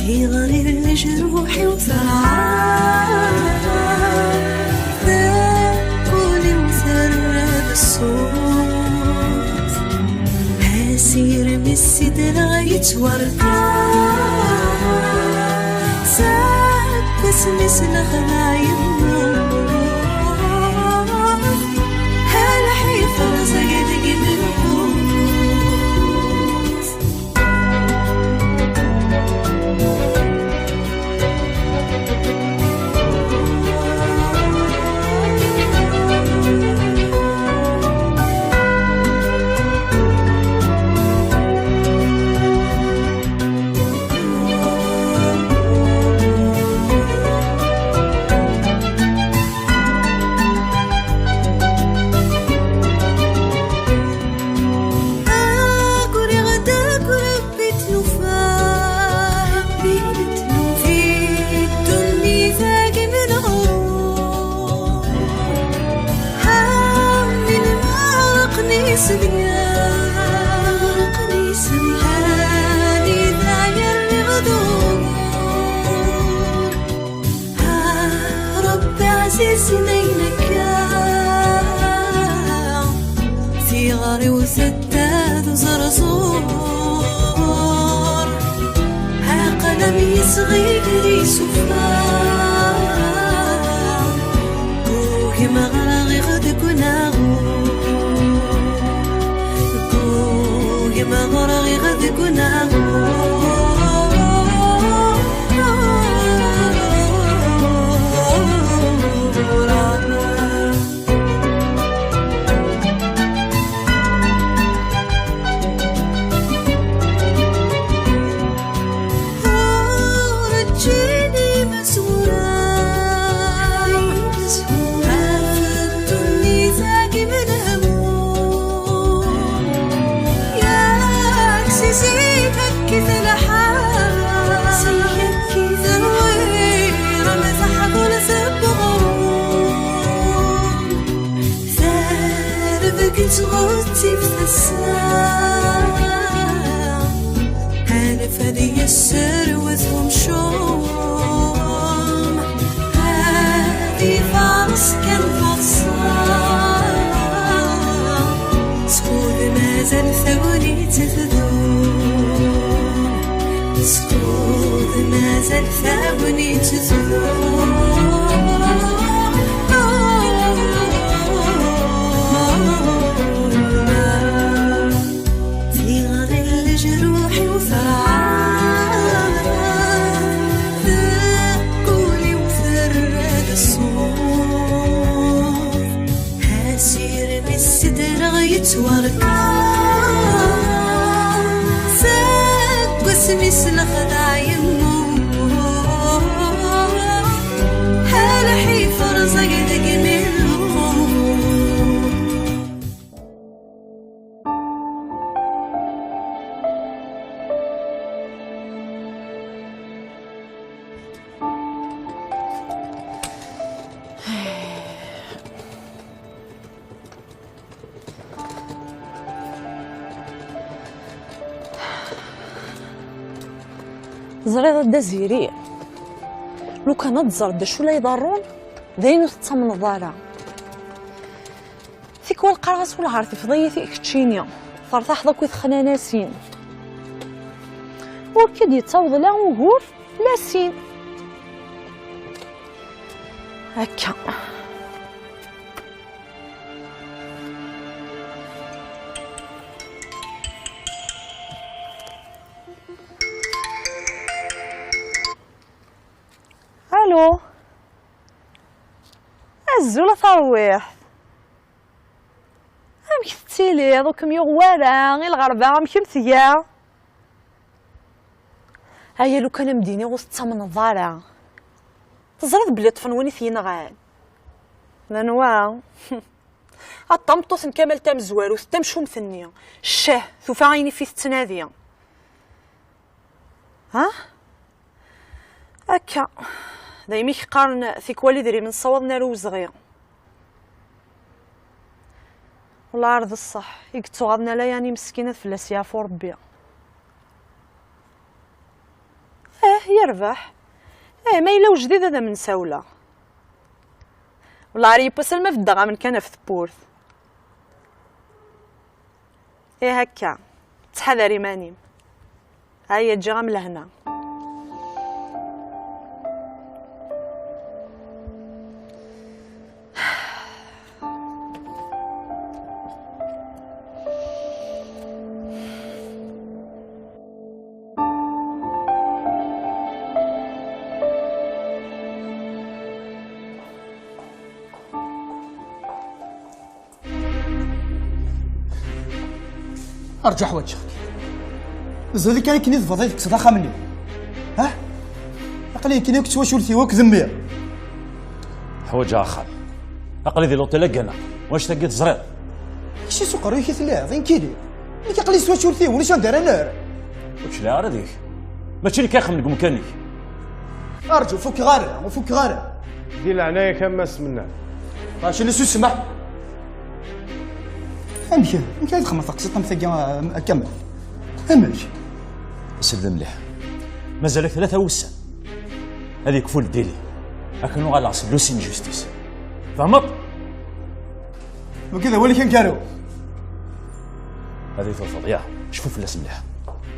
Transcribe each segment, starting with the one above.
في غرير جروحي وثرعان ذاكولي وثرب الصوت هاسير من السدرة يتوردان ساعد بس مثل خلايم هالحي فرزة يدق من في غاري وسداد وزرزور ها قلمي صغير يسفار روحي مغرغي غدك وناغور روحي مغرغي غدك وناغور تغطي في الساعة هانف هذي السروة ومشوم هذي فارس كان فصام سكوت مازال ثوني تثذون سكوت مازال ثوني تثذون جروحي وثرعان ذاكولي وثرد الصوت هاسير من السدرة يتوردان ساق بس مثل خدع يموت هالحي فرزة يدق من زريضة دا زيري لو كانت زرد شو لا يضرون ذين تتصمن الضارع فيك والقراص ولا عارف فضيه فيك تشينيا فرطاح ضاك ويثخنا ناسين وكد يتصوض لا وهور لا سين هكا الو الزوله ترويح امك تسيلي دوك ميغوالا غير الغربه امك مثيا هيا لو كان مديني وسط من الضارع تزرد بلي طفنوني فينا غال نانوا الطمطوس كامل تام زوار وستمشو مثنيه الشاه ثوفا عيني في التناديه ها هكا دايما يقارن فيك والدري من صواب نارو صغير والله عرض الصح يقتو غادنا لا يعني مسكينه فلاس يعفو ربي يربح. ما إلا وجديد هذا من ساولة والله عريب سلمى في الدغا من كان في ثبورث. هكا تحذري ماني هيا تجي غا من لهنا. ارجع وجهك زادي كان كني فضيتك صداقه مني ها اقلي كني كنت وشورتي وك ذمي حوايج اخر اقلي ذي لوطيل انا واش تلقيت زريط شي سكر يا ثلاث زين كيدي ملي كيقلي سوا شورتي ولا شندير انا واش لا راه ديك ماشي اللي كيخمم لك مكانك. ارجو فك غارة وفك غارة دي العناية كان ماس منا اش اللي سمح امشي امشي خمس قصه مثقا كمل امشي سلم مليح مازال 3 وسام هذيك كفول ديلي لكنو غنعصب لو سين جوستيس فهمت وكذا هو اللي كان كارو هذه ترفض يا شوفوا فلاس مليح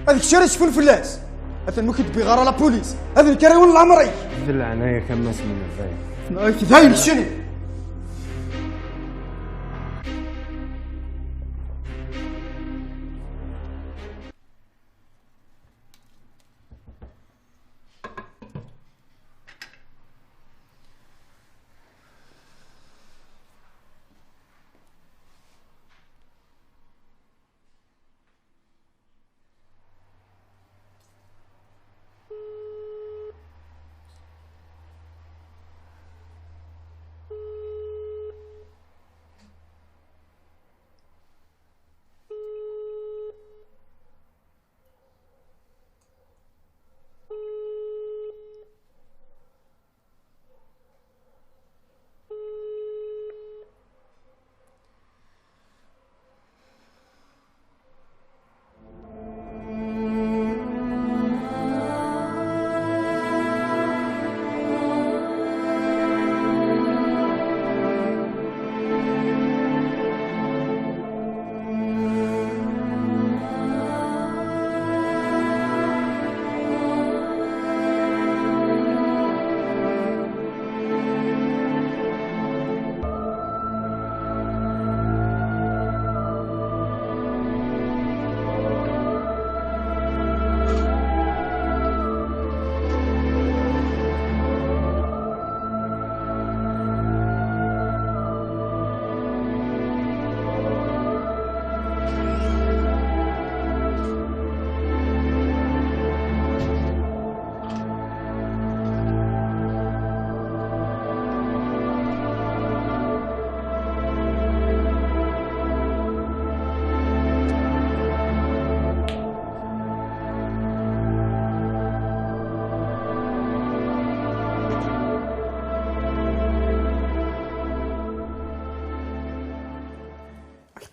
هذيك الشارع شوفوا الفلاس هذا ممكن تبي غاره لا بوليس هذا الكراوي العمري دي العناية كان ماس منا فاهم كذا شنو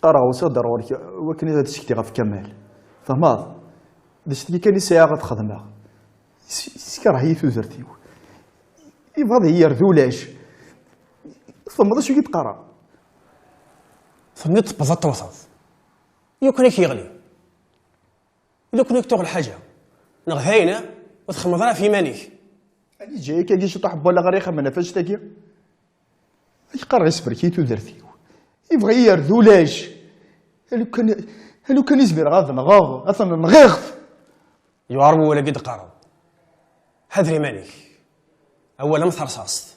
قرا وسا ضروري وكني هذا الشيء غا في كمال فهماض باش تجي كان ساعه غتخدمها سكر هي ثوزرتي يبغى هي رذولاش فما شو يتقرا فمني تبزط توسط يكون كيغلي الا كنا تغل حاجه نغهينا وتخمض راه في مانيك اني جاي كاجي شي طاح ولا غير يخمم فاش تاكي يقرا يصبر كي ثوزرتي يبغى يرذولاش هلو كان يزبر غاض نغاض اصلا نغيغ يواربو ولا قد قارب حذري مانيك اولا مثرصاص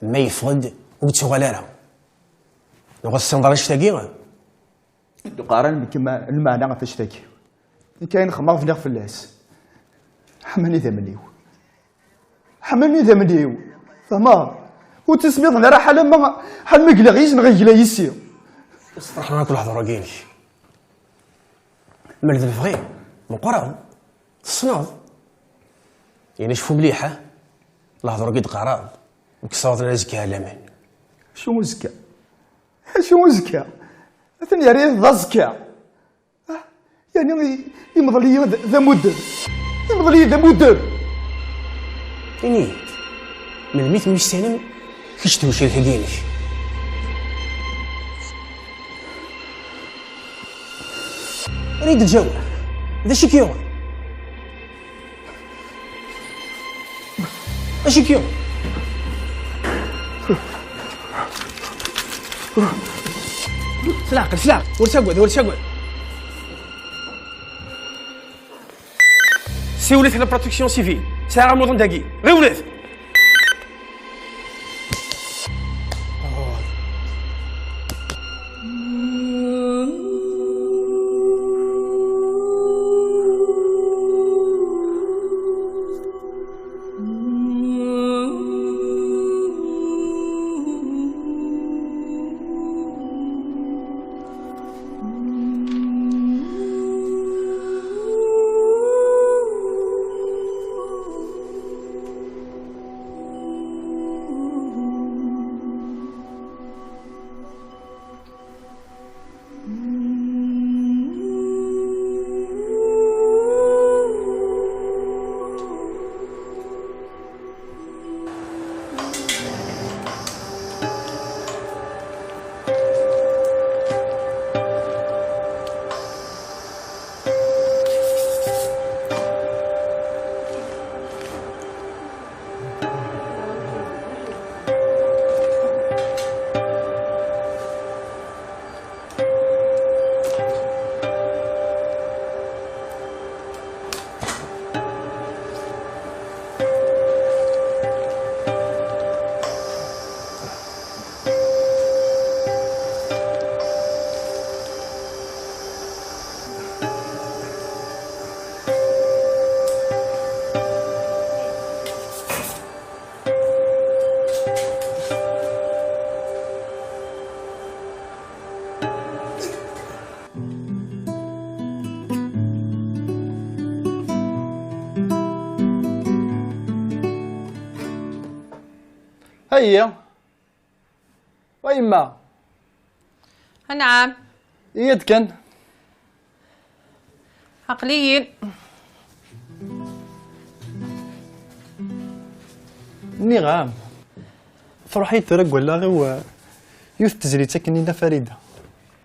ما يفقد وتشغلانه نغسل نضرش تاقيغ قارن كما المعنى فاش تاكي كاين خمار في نغف اللاس حماني ذا منيو فما وتسميض راه حال ما قلاغيش نغيلا يسير صراحه انا كل لحظه راكينك مال ذا الفغي مقراو تصناض يعني شوفوا مليحه لحظه راكي قراب وكسرت رزقها لامان شو زكا اثني راه ذا زكا يعني يمضي لي ذا مدر إني من الميت مستلم كيش توشي الحقيني. أريد الجو ذا شكيون شكيون سلاق ورتقعد سي ولات على بروتيكسيون سيفيل ساعة موطن داكي غير ولات. هيا ويما نعم يد كان عقليين. نعم فرحي ترق ولا غير يوث تزري تاكني دا فريده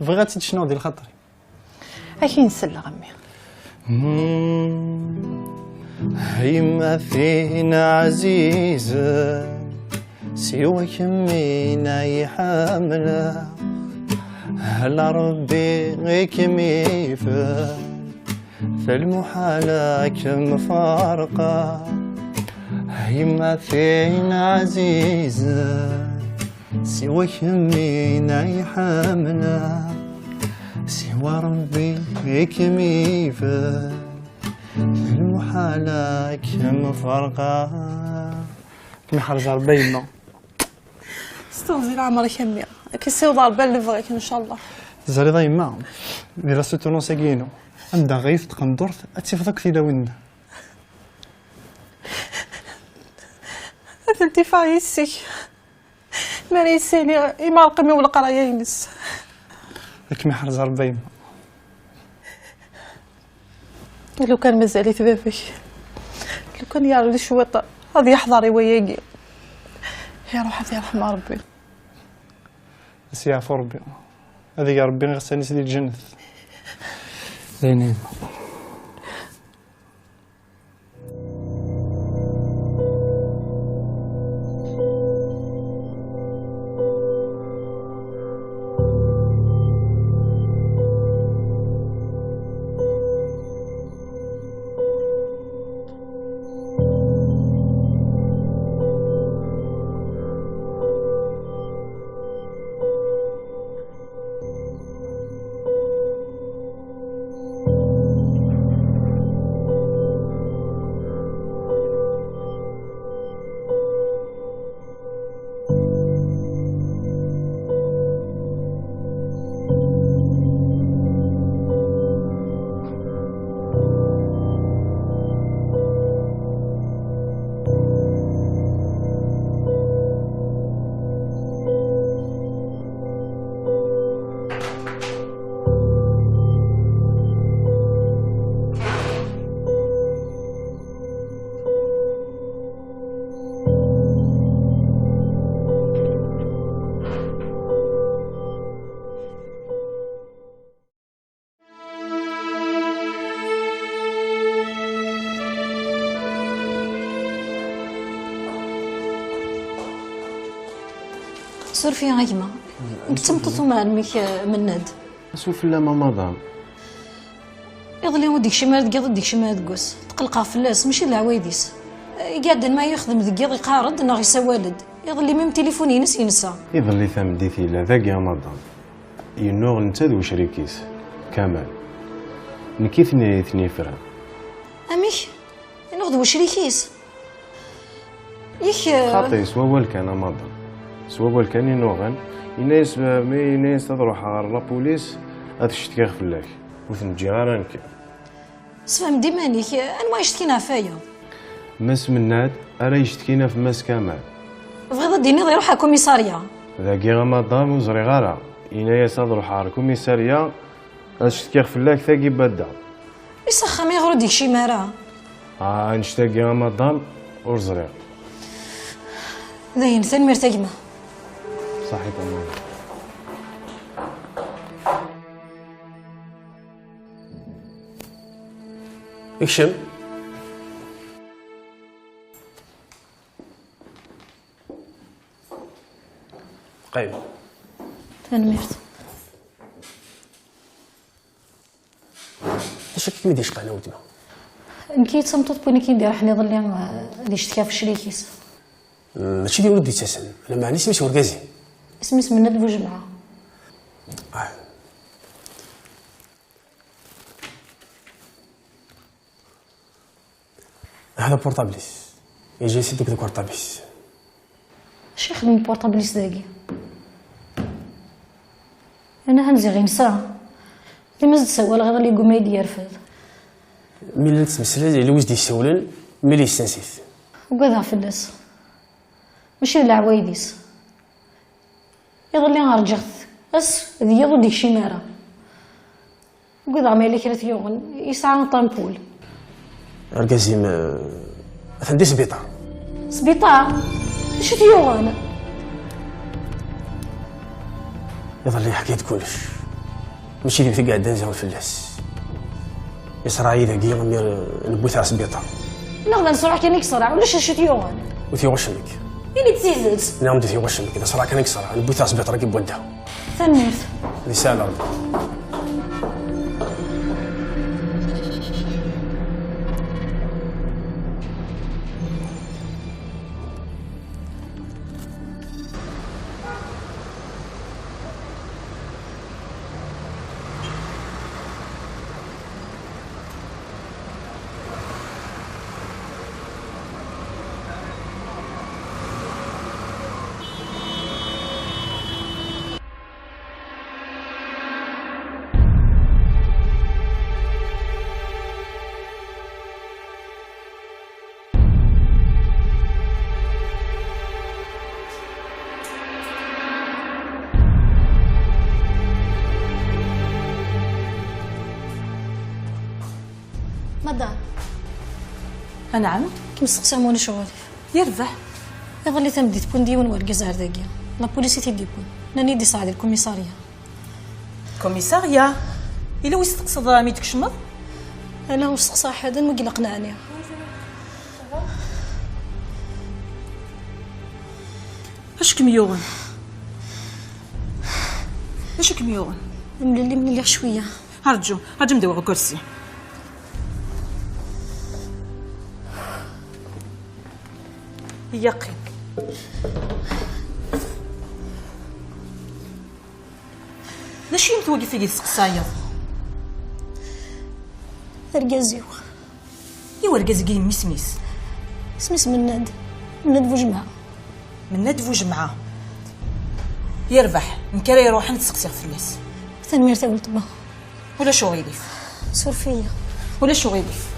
بغات شنو ديال خاطري اكي نسلى غمي. هيما فينا عزيزة سواك مينا يحاملة هل ربي غيك ميفا في المحالة كم فارقة. هيما فينا عزيزة سواك مينا يحاملة سوى ربي غيك ميفا في المحالة كم فرقة. كم خرج بينا استغفر عمرك يمي كي سيو ضربه اللي بغيك ان شاء الله. زاري ضيما دي لا سوتونو ساكينو عندها غيث تقندرت اتفضك في داوين انتي فايسي مريسي لي إما القمي ولا قرايه ينس. كم خرج بينا لو كان مازال يتبافك لو كان يعرف لي شويط غادي يحضري وياكي يا روح هذه رحمة ربي. بس يعفو ربي هذه يا ربي غساني سيدي الجنة زينين. سور فيها غيما تمططو مع عمك مناد. سوف لا ماما يظلي وديك شي مال دقيض ديك شي مال دقوس تقلقها فلاس ماشي العوايديس قاعد ما يخدم دقيض يقارض ناغ يسوالد يظلي ميم تليفوني ينسى. يظل ثام ديثي لا ذاك يا مدام ينوغ نتا ذو شريكيس كمال نكيثني ثني فرا اميك ناخذ وشريكيس يك خاطي سوا كان مدام سوا كان ينوغن يناس مي يناس تروح على لابوليس اتشتكي فلاك وثنجي غير انك سفهم ديمانيك انا ما يشتكينا فيا ماس مناد راه يشتكينا في ماس كمال بغيت ديني يروح على كوميساريا ذاك يا مدام وزري غارة يناس تروح على كوميساريا اتشتكي فلاك ثاقي بدا يسخم يغرو ديك شي مارا نشتاق يا مدام وزري داين ثاني مرتقمه صحيح تمام. اكشم قايم ثاني مرت اش كيف ميديش قانا ودما نكيت صمتت بوني كي ندير حني ظلي غادي يشتكي في شريكيس ماشي ديال ولدي تسن انا ما عنديش سميتو وركازي اسمي مناد بوجمعه. هذا بورطابليس يجي سيدك ذاك بورطابليس اش يخدم البورطابليس داكي انا هنزي غير نسا اللي ما زد سوال غير اللي يقوم يدي يرفض ملي تمسلا اللي وجدي يسولن ملي يستنسيت وقادها فلاس ماشي العوايديس يظلي غرجغت اس ديال ديك شي مارا وقادها مالك راه يوغن يسعى طامبول ركازي ما عندي سبيطار سبيطار اش تيوغن يظل لي حكيت كلش ماشي اللي في قاعد نزعل الفلاس يصرع يدا كي غمير نبوث على سبيطار ناخذ نصرع كان يكسرع ولا اش تيوغن وثي وشمك اللي تزيدت نعم دثي وشمك اذا صرع كان يكسرع نبوث على سبيطار كي بوده ثنيت رساله مدام نعم كي مستقسموني شغلي يربح يظلي تمدي تكون ديون ورقز هرداكيا لا بوليسي تيديكون ناني دي صعد الكوميساريا كوميساريا الا ويس تقصد مي تكشمض انا وستقصى حدا ما قلقناني اش كميوغن اش كميوغن من اللي شويه هرجو ندوي كرسي يقين ليش يمتوقف في السقسايض رقازيو يورقز كي مسميس سميس مناد بوجمعه مناد بوجمعه يربح نكري يروح نتسقسي فلوس ثاني مرتا قلت با ولا شو غيديف سور فيا ولا شو غيديف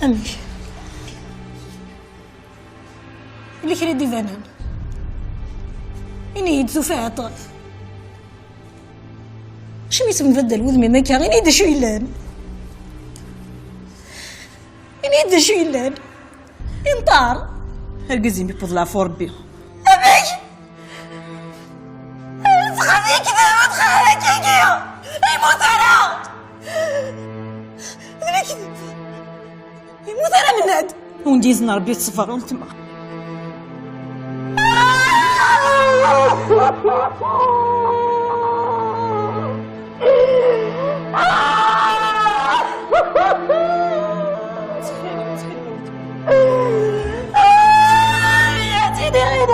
أمي اللي كري ديفانان إني يتزوفا عطاف شميت مبدل وذمي ما كان إني دشو يلان إني دشو يلان انطار هرقزي بيبوض العفو ربي أبي تخافي كذا ما تخافي كيكيو يموت أنا يموت أنا من هاد ونديزنا ربي تصفر ونتما يا سيدي غير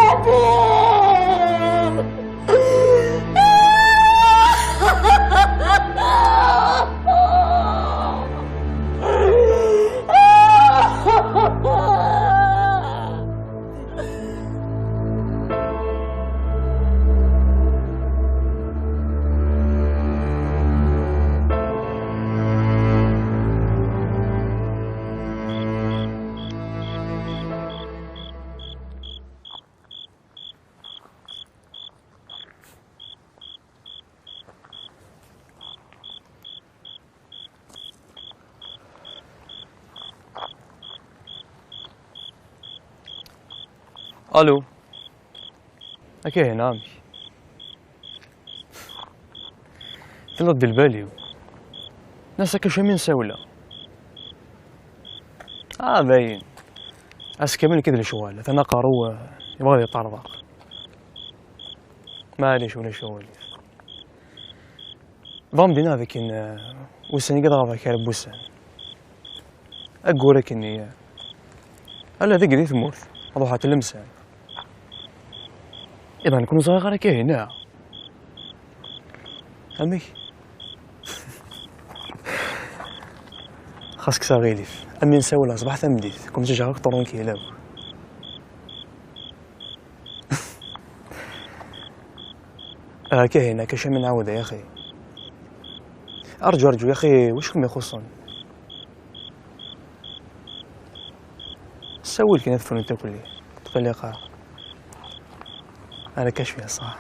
الو هكا هنا عمي فين رد البالي ناس هكا شامين ساولة باين عاس كامل كذا الشوالة انا قارو يبغى يطربق معليش ولا شوالي ضام دينا ذاك وساني قد غاضا كارب وسان اقولك اني الا ذيك دي ثمور روحة اللمسان إذا نكون صغار هكا هنا أمي خاصك صغيليف أمي نساولا صباح ثمديت كنت جاك طرونكي لاو هكا هنا كاش من عودة يا أخي أرجو يا أخي وشكم يخصون سوي لك نفسك انت كلي تقول لي انا كشفي صح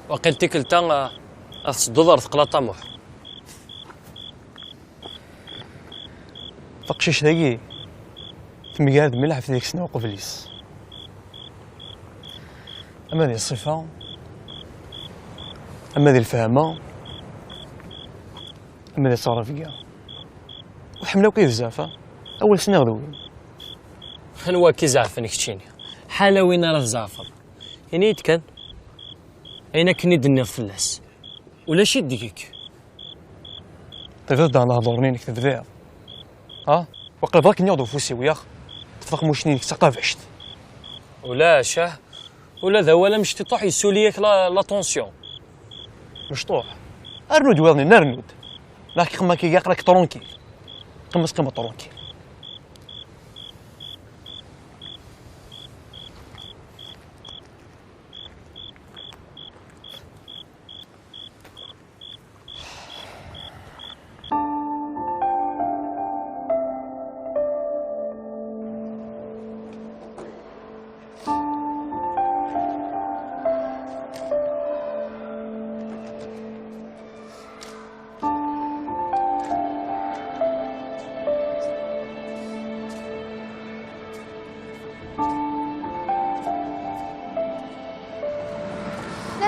وقلت كلتا الدولار ثقلا طموح فقشيش ذاكي تمقاد ملح في ديك السنه وقفليس اما ذي الصفه اما ذي الفهمه اما ذي تصرف كاع وحملاو كي بزاف اول سنه غدوين هنوا كي زعفنك تشيني حاله وين راه زعفر يعني كان اين كني دني فلاس ولا شي ديك تفضل على هضورني كتذبيع وقال ضاك نيوضو فوسي وياخ تفرق موشنين تسقى عشت ولا شاه ولا ذا ولا مش تطوح يسوليك لا طونسيون مشطوح ارنود ويضني نرنود لكن خما كي يقراك طرونكيل قمص قمة طرونكيل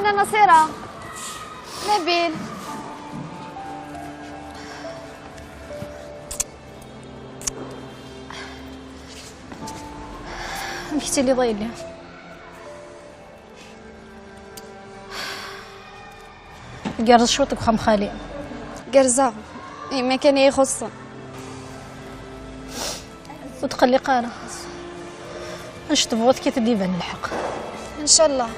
لانا نصيرة نبيل مشيتي لي ضايلي قرز شوطك وخم خالي قرزة ما كان يخصن وتقلي قارة اش تبغوت كي تديبان الحق ان شاء الله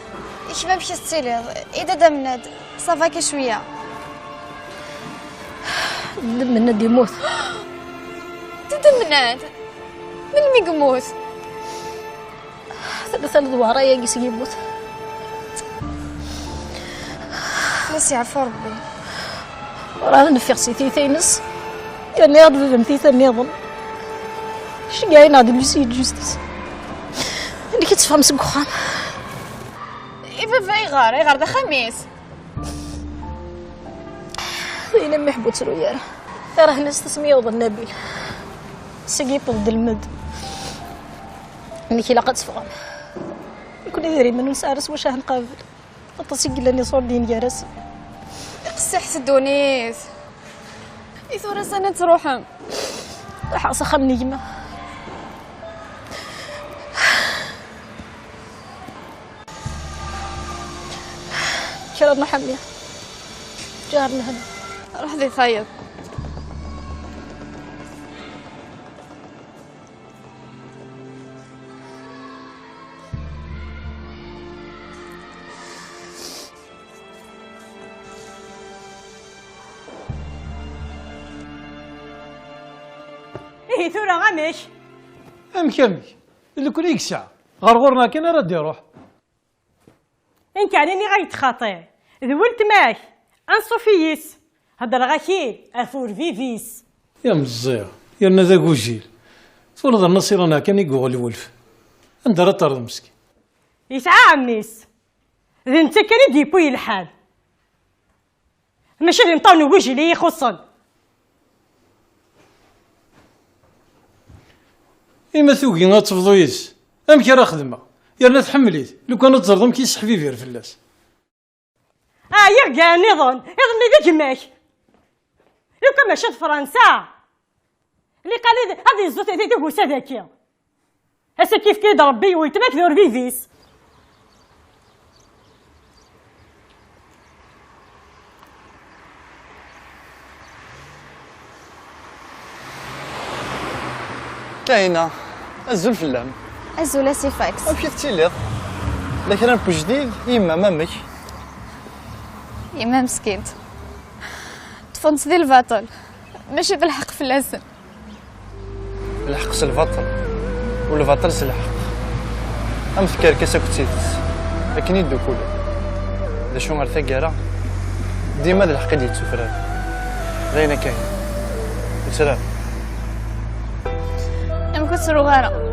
ايش ما مشي ستيلي اذا دمناد صافاكي شويه دمناد يموت تدمناد من ميقموت ثلاث ورايا قيس يموت بس يعفو ربي. راه نفيق سيتي تينس يعني غاد فهمتي تنظن اش كاين هاد لوسيد جوستيس اللي كتفهم سك وخام. بابا يغار دا خميس. الا ما حبوت روياره راه هنا استسميه النبيل سقيط ضد المد اللي كي لاقات تفهم كنا دايرين من نسارس واش نقابل الطاسي قلاني صور دين جارس قصي حسدونيس إثورة سنة تروحم راح أسخمني جمع شربنا حمية جارنا هنا روح ذي خيط. إيه ثورة غامش أمك اللي كل يكسع غرغورنا كان راه يروح إن كان إني غيتخاطي ذولت ماك أنصوفيس هضر غاكي أفور فيفيس يا مزير يا ذاك وجيل فرض النصير أنا كان يقول الولف أنت راه طرد مسكين يسعى عميس ذي انت كان يديبوي الحال ماشي اللي نطونو وجهي اللي يخصن. إما ثوقي غتفضو يس أمك راه خدمة يا تحمليت لو كان تزرضم كيسحب فير فلاس. يرجع نظن ذاك ماك لو كان مشات فرنسا اللي قال هذه الزوت هذيك دوكوسا ذاكيا هسا كيف كيضرب بي ويتماك ذور فيفيس. كاينه الزول فلام الزول سي فاكس امشي تيليض لكن انا بوجديد يما مامك يما مسكينت تفنت ذي الباطل ماشي بالحق في الاسن. الحق سلفاطل والباطل سلحق ام فكر كاسا كنتيتس لكن يدو كولي دا شو غير ثقيره ديما د الحق اللي تسفران غينا كاين وسلام. أنا كنت صغيرة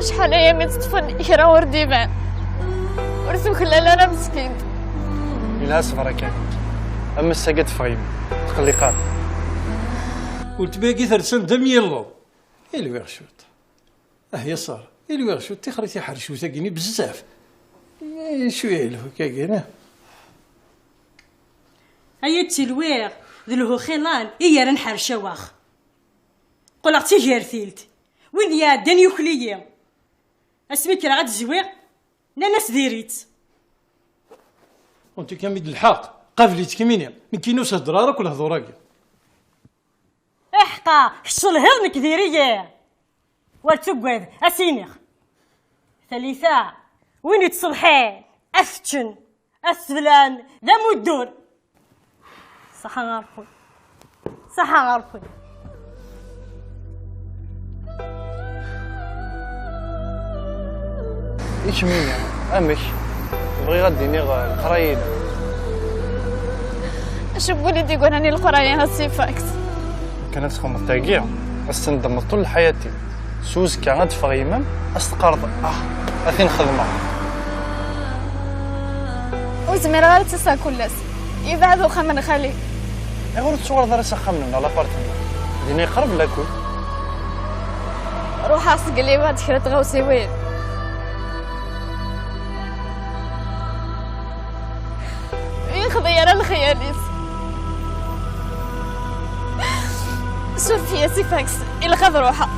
شحال أيامي تطفن كرا ورديبان ورثو كلا أنا مسكين. إلا صفرا كان أما الساقات فغيم تقلقات قلت باقي ثرسن دم يلو إلو يغشوت يا صار إلو يغشوت تخرج يحرشو ثقيني بزاف شوية يلو كاكينا هيا تلويغ ذلهو خلال إيا رنحر شواخ قلقتي جارثيلت وين يا داني يخليا اسمك راه غاد الزويغ لا ناس ديريت وانت كاميد الحق قابليت كمينيا نكينوس هضرارك ولا هضوراكي احقا حصل هضمك ديريا والتقوذ اسينيخ ثالثا وين يتصلحين افتشن اسفلان ذا مدور صحا غارفون صحا غارفون. إيش مين أمك بغي غديني القرايين اش بوليدي يقول راني القرايه هاسي فاكس كانت تخمم تاقيع استندم طول حياتي سوز كانت فغيمم استقرض اثين خدمه وزمير غير تسا كلاس يبعد وخا من خالي غير تصور دار سخمنا على بارتنا ديني قرب لاكل روح اسق لي بعد كرت غوسي وين خضيرة الخياليس شوف يا سي فاكس إلا خذ روحها.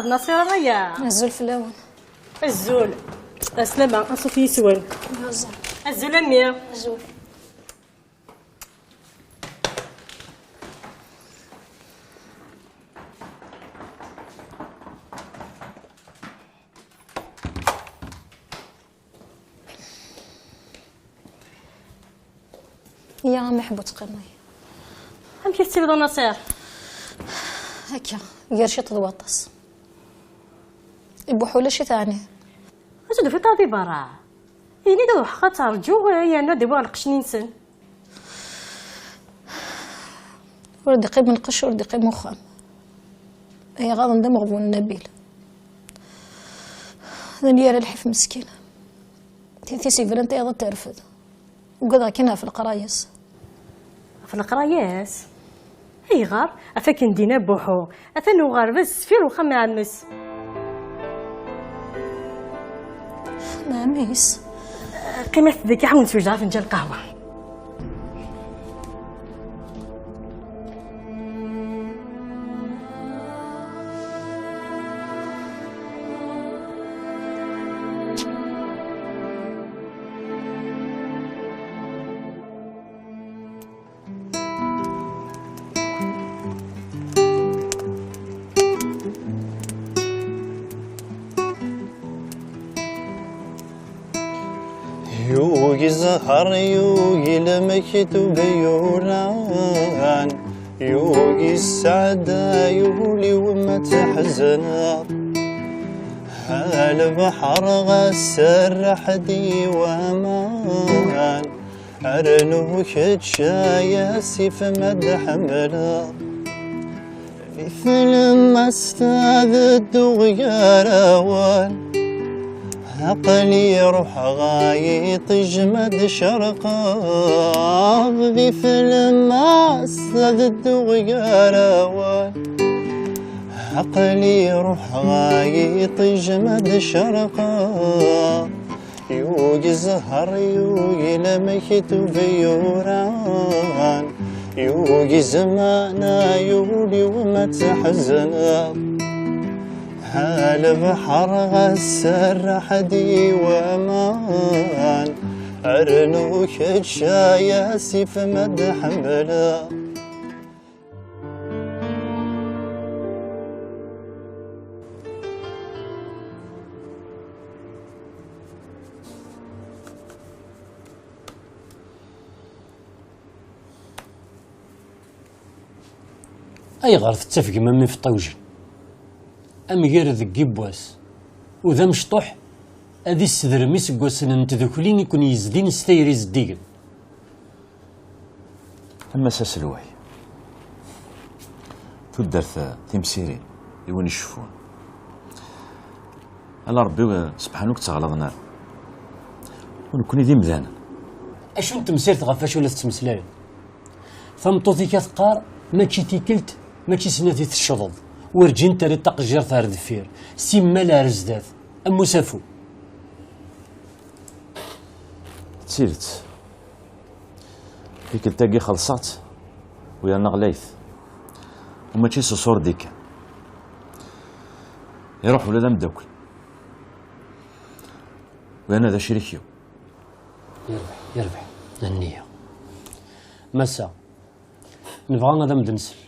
نصير ريا الزول في الاول الزول السلامة أصوفي سوال يهزر الزلمي زول. يا محبوط قرني أم كيف تبدو نصير هكا غير شي تضوطس يبوحوا شي ثاني أجد في طابي برا يعني دو حقا ترجو يعني دي بالق شنينسن ولدي قيب من قش ولدي قيب مخام هي غاضن دم غبون النبيل ذنيا الحيف مسكينة تيتي سيفر انت ايضا ترفض وقضى كنا في القرايس في القرايس هي غار افاك ندينا بوحو اثنو غار بس فير وخمي عمس ماميس قيمة ذيك حاول نسوي فنجان قهوة يوغي زهر يوغي لمكتوب يوران يوغي السعادة يولي وما تحزنا هالبحر غسر حدي وامان أرنو كتشايا سيف مد حملا مثل ما استاذ الدغيا روان عقلي روح غايط جمد شرقا مثل ما استاذ الدغيا روان عقلي روح غايط جمد شرقا يوغي زهر يوغي لمكتوب يوران يوغي زمانا يولي وما تحزنا هالبحر غسر حدي وامان أرنو كتشايا سيف مد حملا أي غار تتفق مامي في الطوجن أم غير ذك يبواس وذا مشطوح هذي السدرمي سكواسن نتذكلين يكون يزدين ستيري زديقن أما ساس الوعي تودرت تمسيرين يوين يشوفون الله ربي سبحانه تغلظنا ونكون ذي مذانا أشو انت مسيرت غفاش ولا تتمسلاين ثمطوطي كثقار ماشي تيكلت ماشي سناتي تشرض ورجين تري تقجير ثار دفير سيما لا رزدات أمو سافو تسيرت كيك التاقي خلصات ويا نغليث وماشي سصور ديك يروح ولا مدوكل وانا ذا شريكيو يربح النية مسا نبغى هذا مدنسل